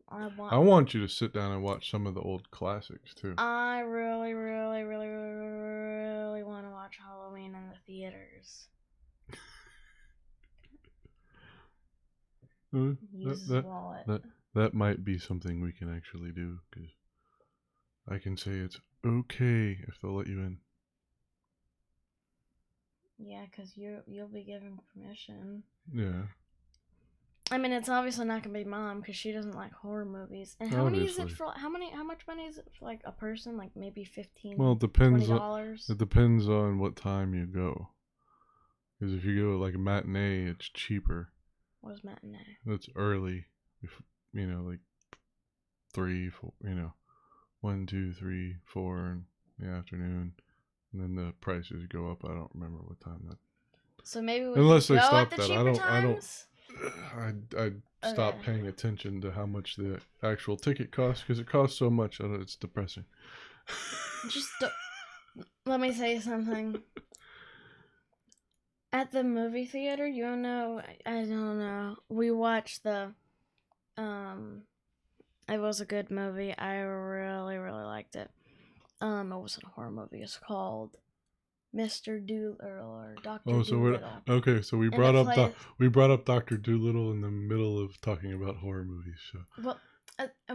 I want you to sit down and watch some of the old classics too. I really, really, really, really want to watch Halloween in the theaters. Use his wallet. That might be something we can actually do, because I can say it's okay if they'll let you in. Yeah, because you'll be giving permission. Yeah. I mean, it's obviously not gonna be Mom because she doesn't like horror movies. And how much money is it for like a person? Like maybe $15. Well, it depends. It depends on what time you go. Because if you go like a matinee, it's cheaper. What is matinee? That's early. You know, like 3, 4. You know, 1, 2, 3, 4 in the afternoon, and then the prices go up. I don't remember what time that. So maybe unless they stop that, I'd stop paying attention to how much the actual ticket costs, because it costs so much. It's depressing. Just let me say something. At the movie theater, I don't know. We watched the it was a good movie. I really, really liked it. It wasn't a horror movie. It's called Mr. Doolittle or Dr. Doolittle. So we brought up Dr. Doolittle in the middle of talking about horror movies. So well,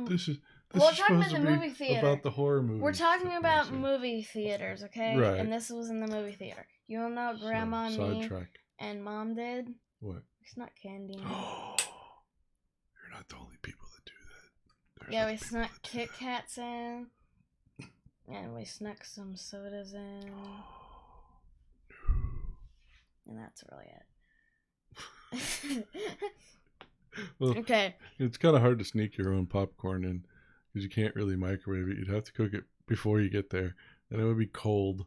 this is we're talking about the movie theater. About the horror movies. We're talking about movie theaters, okay? Right. And this was in the movie theater. You know what Grandma and me and Mom did? What? We snuck candy. You're not the only people that do that. Yeah, we snuck Kit Kats in, and we snuck some sodas in. And that's really it. Well, okay. It's kind of hard to sneak your own popcorn in, because you can't really microwave it. You'd have to cook it before you get there, and it would be cold.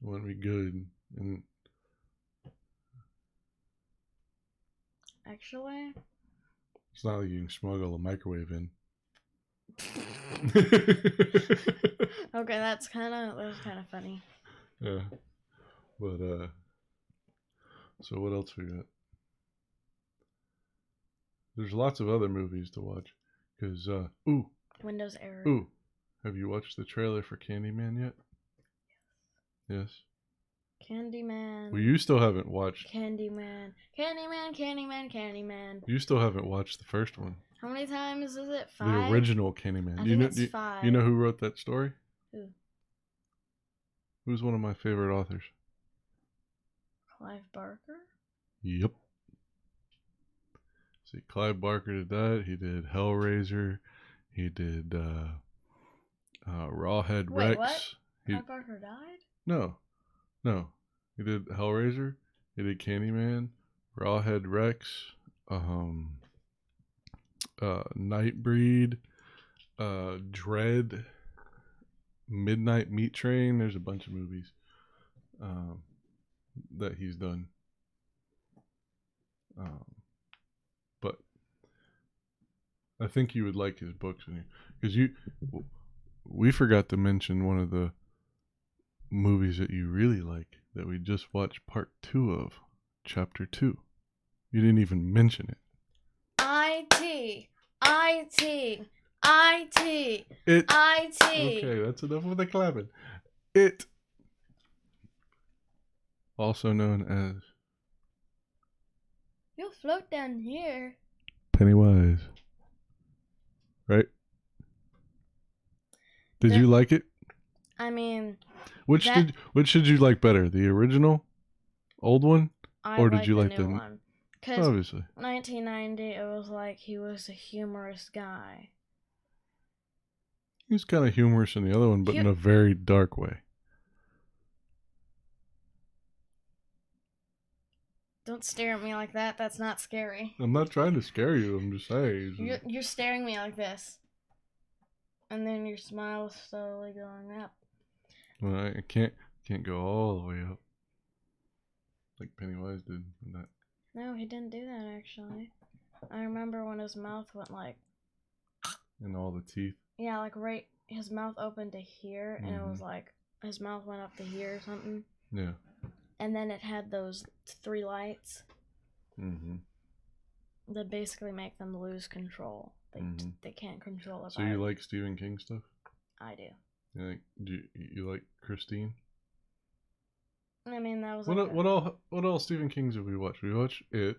It wouldn't be good. And actually, it's not like you can smuggle a microwave in. Okay, that was kind of funny. Yeah, but so what else we got? There's lots of other movies to watch, because Windows Error. Ooh, have you watched the trailer for Candyman yet? Yes. Candyman. Well, you still haven't watched Candyman. You still haven't watched the first one. How many times is it? 5? The original Candyman. I think it's 5. You know who wrote that story? Who? Who's one of my favorite authors? Clive Barker? Yep. See, Clive Barker did that. He did Hellraiser. He did Rawhead Rex. What? Clive Barker died? No. He did Hellraiser. He did Candyman, Rawhead Rex, Nightbreed, Dread, Midnight Meat Train. There's a bunch of movies that he's done. But I think you would like his books, because we forgot to mention one of the movies that you really like that we just watched part 2 of, chapter 2. You didn't even mention it. IT. Okay, that's enough with the clapping. It, also known as, you'll float down here, Pennywise. Right? Did you like it? I mean, which did you like better, the original, old one, or did you like the new one? Because obviously 1990, it was like he was a humorous guy. He was kind of humorous in the other one, but in a very dark way. Don't stare at me like that. That's not scary. I'm not trying to scare you. I'm just saying. You're staring at me like this. And then your smile is slowly going up. Well, I can't go all the way up like Pennywise did with that. No, he didn't do that actually. I remember when his mouth went like. And all the teeth. Yeah, like right. His mouth opened to here, and it was like his mouth went up to here or something. Yeah. And then it had those 3 lights. Mm-hmm. That basically make them lose control. They can't control it. So you like Stephen King stuff? I do. Do you like Christine? I mean, that was what all Stephen King's have we watched? We watched It,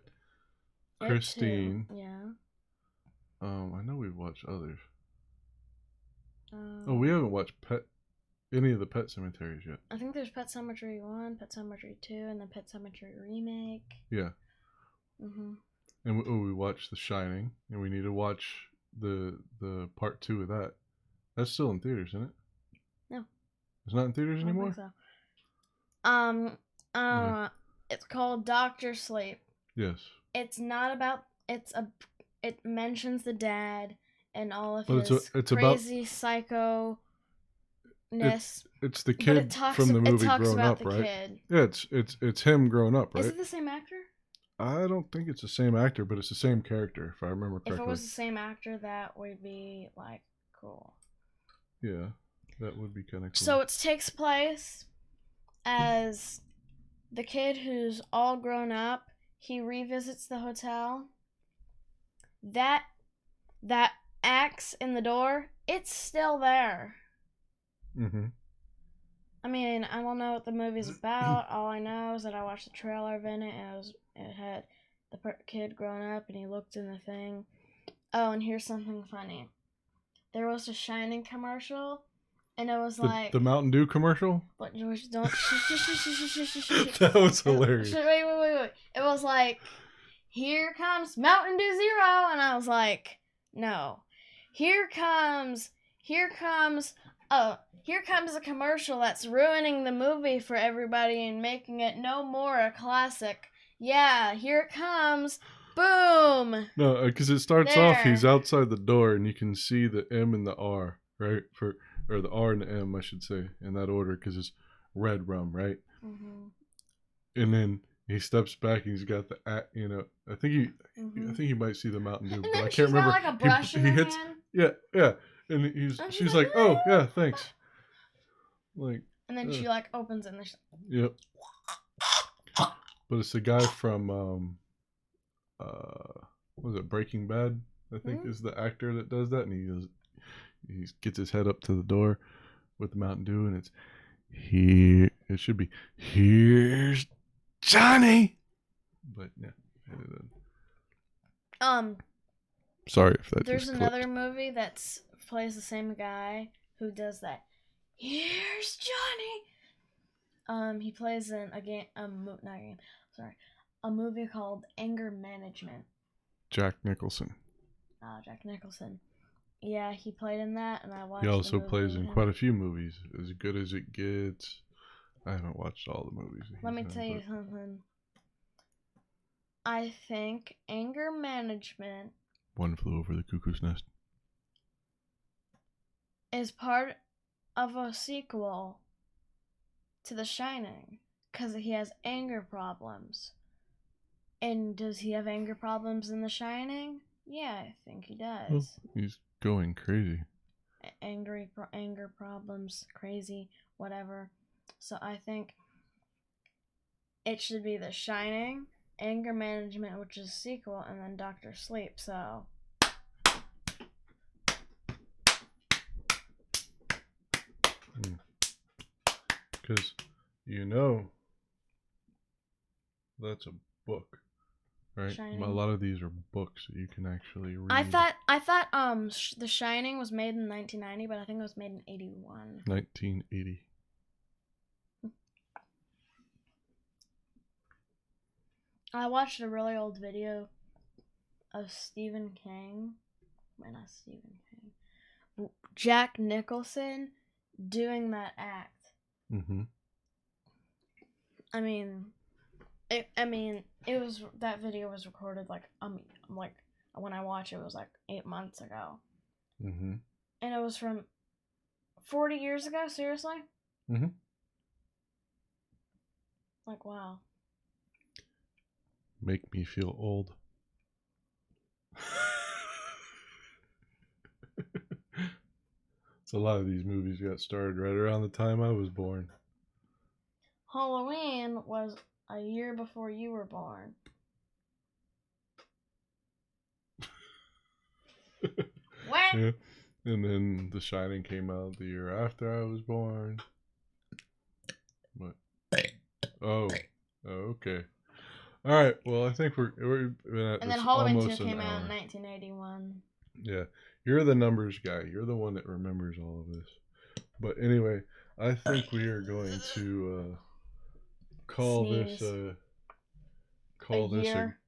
Christine. Yeah. I know we've watched others. We haven't watched any of the Pet Cemeteries yet. I think there's Pet Cemetery 1, Pet Cemetery 2, and the Pet Cemetery remake. Yeah. Mm-hmm. And we watched The Shining, and we need to watch the part 2 of that. That's still in theaters, isn't it? No. It's not in theaters anymore? I think so. Okay. It's called Dr. Sleep. Yes. It's not about. It mentions the dad and all of his it's crazy psycho. It's the kid from the movie grown up, right? Kid. Yeah, it's him grown up, right? Is it the same actor? I don't think it's the same actor, but it's the same character, if I remember correctly. If it was the same actor, that would be like cool. Yeah, that would be kind of cool. So it takes place as the kid who's all grown up. He revisits the hotel. That axe in the door, it's still there. Mm-hmm. I mean, I don't know what the movie's about. All I know is that I watched the trailer of it, and it had the kid growing up, and he looked in the thing. Oh, and here's something funny. There was a Shining commercial, and it was like the Mountain Dew commercial. What? Don't. That was hilarious. Wait. It was like, here comes Mountain Dew Zero, and I was like, no. Here comes a commercial that's ruining the movie for everybody and making it no more a classic. Yeah, here it comes. Boom. No, because it starts off, he's outside the door, and you can see the M and the R, right? Or the R and the M, I should say, in that order, because it's red rum, right? Mm-hmm. And then he steps back, and he's got the, I think he might see the Mountain Dew, but I can't remember. Got like a brush in her hits, hand. yeah, and she's like, oh yeah, thanks. Like, and then she like opens it and there's. Yep. But it's the guy from what was it, Breaking Bad? I think is the actor that does that, and he gets his head up to the door with the Mountain Dew, and it's here. It should be, here's Johnny. But yeah. Sorry if that. There's another movie that plays the same guy who does that. Here's Johnny. He plays in a movie called Anger Management. Jack Nicholson. Jack Nicholson. Yeah, he played in that, and I watched. He also plays in quite a few movies. As Good as It Gets. I haven't watched all the movies. Let me tell you something. I think Anger Management. One Flew Over the Cuckoo's Nest. Is part of a sequel to The Shining, because he has anger problems. And does he have anger problems in The Shining? Yeah, I think he does. Well, he's going crazy. Anger problems, crazy, whatever. So I think it should be The Shining, Anger Management, which is a sequel, and then Dr. Sleep. So because that's a book, right? Shining. A lot of these are books that you can actually read. I thought The Shining was made in 1990, but I think it was made in 81. 1980. I watched a really old video of Stephen King. Wait, not Stephen King. Jack Nicholson doing that act. Mm-hmm. I mean, it was, that video was recorded like when I watched it was like 8 months ago. Mm-hmm. And it was from 40 years ago. Seriously? Mm-hmm. Like, wow. Make me feel old. So a lot of these movies got started right around the time I was born. Halloween was a year before you were born. What? Yeah. And then The Shining came out the year after I was born. But oh, okay. All right. Well, I think we're at And this then Halloween 2 almost an came out in hour. 1981. Yeah, you're the numbers guy. You're the one that remembers all of this. But anyway, I think we are going to call Sneeze. this a year.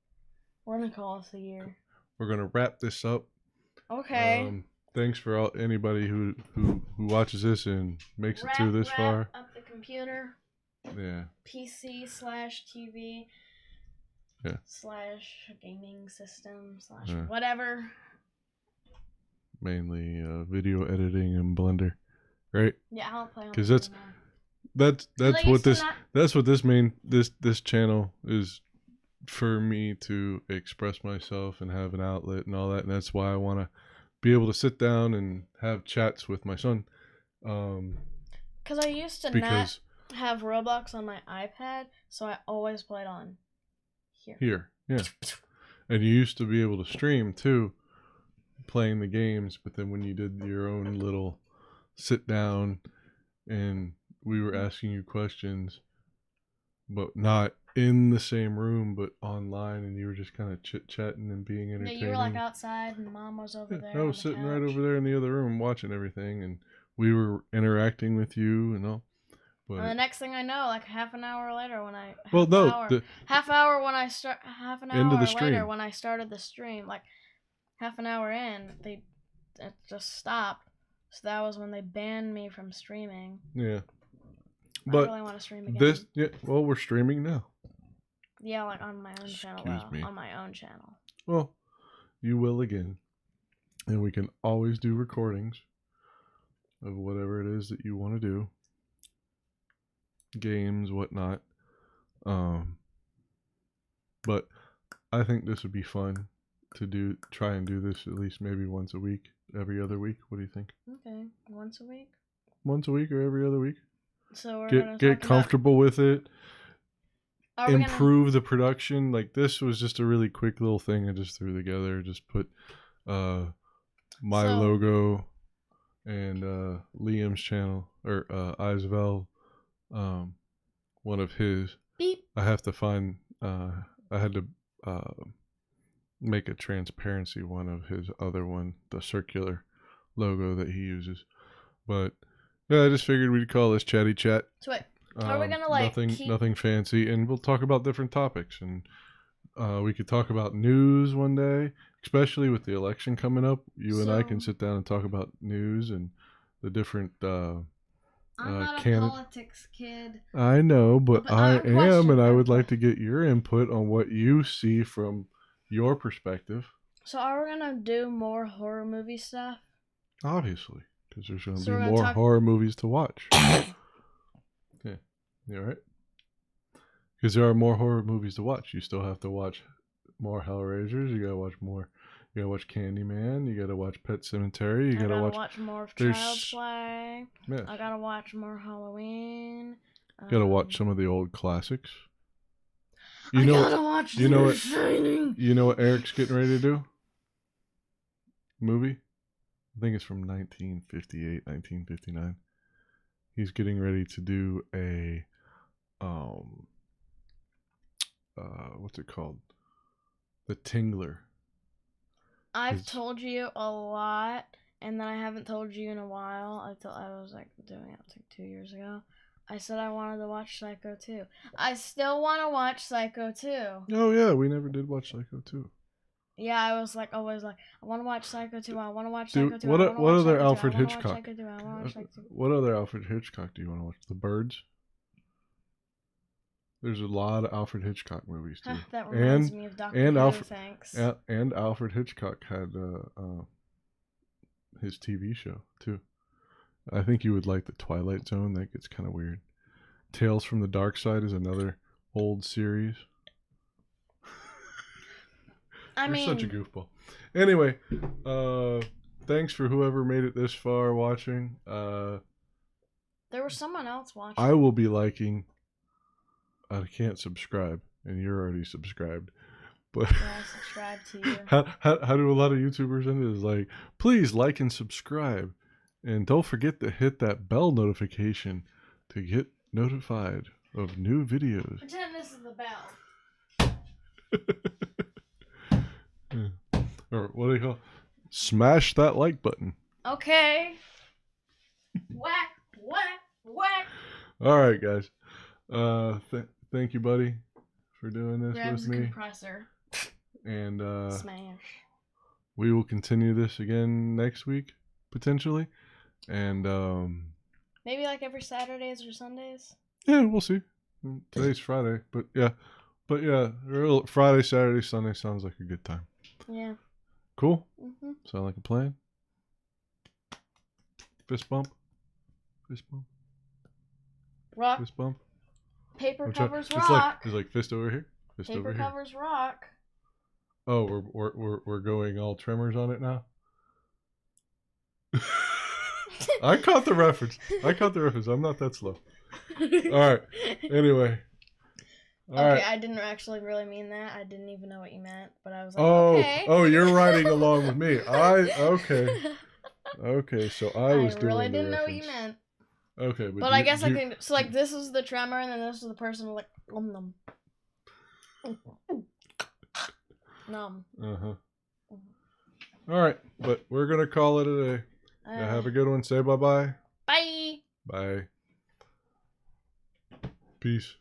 We're gonna call this a year. We're gonna wrap this up. Okay. Thanks for anybody who watches this and makes it through this far. Up the computer. Yeah. PC/TV. Yeah. / gaming system / whatever. Mainly video editing and Blender, right? Yeah, I'll play on. Because that's what this channel is for me, to express myself and have an outlet and all that, and that's why I want to be able to sit down and have chats with my son. Because I used to not have Roblox on my iPad, so I always played on here. Yeah. And you used to be able to stream too, playing the games, but then when you did your own little sit down and we were asking you questions, but not in the same room, but online, and you were just kind of chit-chatting and being entertaining. Yeah, you were like outside and Mom was over there. I was sitting right over there in the other room watching everything, and we were interacting with you and all. But and the next thing I know, like half an hour later, when I half hour when I started the stream, like half an hour in, it just stopped. So that was when they banned me from streaming. Yeah. But I really want to stream again. We're streaming now. Yeah, like on my own channel. On my own channel. Well, you will again. And we can always do recordings of whatever it is that you want to do. Games, whatnot. But I think this would be fun to try and do this at least maybe once a week, every other week. What do you think? Okay, once a week? Once a week or every other week? So we're get comfortable with it. Improve the production. Like, this was just a really quick little thing I just threw together. Just put my logo and Liam's channel, or Isvel, one of his. Beep. I have to find. I had to make a transparency one of his other one, the circular logo that he uses. But yeah, I just figured we'd call this Chatty Chat. So wait, are we gonna nothing fancy, and we'll talk about different topics, and we could talk about news one day, especially with the election coming up. You and I can sit down and talk about news and the different. I'm not a politics kid. I know, but I am, and I would like to get your input on what you see from your perspective. So are we gonna do more horror movie stuff? Obviously, because there's going to be more horror movies to watch. Yeah, you all right? Because there are more horror movies to watch. You still have to watch more Hellraisers. You gotta watch more. You gotta watch Candyman. You gotta watch Pet Sematary. You gotta watch more of Child's Play. Yes. I gotta watch more Halloween. You gotta watch some of the old classics. You know what Eric's getting ready to do? Movie? I think it's from 1958, 1959. He's getting ready to do a what's it called? The Tingler. I've told you a lot, and then I haven't told you in a while. I was like doing it like 2 years ago. I said I wanted to watch Psycho 2. I still want to watch Psycho 2. Oh yeah, we never did watch Psycho 2. Yeah, I was like always like, I want to watch Psycho 2. I want to watch Psycho 2. What other Alfred Hitchcock? What other Alfred Hitchcock do you want to watch? The Birds. There's a lot of Alfred Hitchcock movies too. That reminds me of Dr. Who, thanks. And Alfred Hitchcock had his TV show too. I think you would like the Twilight Zone. That gets kind of weird. Tales from the Dark Side is another old series. You're such a goofball. Anyway, thanks for whoever made it this far watching. There was someone else watching. I will be liking. I can't subscribe, and you're already subscribed. But yeah, I subscribe to you. How do a lot of YouTubers end it? Is like, please like and subscribe, and don't forget to hit that bell notification to get notified of new videos. Pretend this is the bell. Yeah. Or what do you call it? Smash that like button. Okay. Whack, whack, whack. All right, guys. Thank you, buddy, for doing this Grabs with me. Compressor. And smash. We will continue this again next week, potentially. And maybe like every Saturdays or Sundays. Yeah, we'll see. Today's Friday, but yeah, Friday, Saturday, Sunday sounds like a good time. Yeah. Cool. Mhm. Sound like a plan? Fist bump. Fist bump. Rock. Fist bump. Paper covers rock. It's like fist over here. Fist Paper over here. covers rock. Oh, we're going all tremors on it now. I caught the reference. I'm not that slow. All right. Anyway. All right. I didn't actually really mean that. I didn't even know what you meant, but I was like, okay. Oh, you're riding along with me. Okay. Okay, so I was doing really the didn't know reference. what you meant. Okay, but I guess I can. So like, this is the tremor, and then this is the person like nom. Nom. All right, but we're gonna call it a day. Yeah, have a good one. Say bye-bye. Bye. Bye. Peace.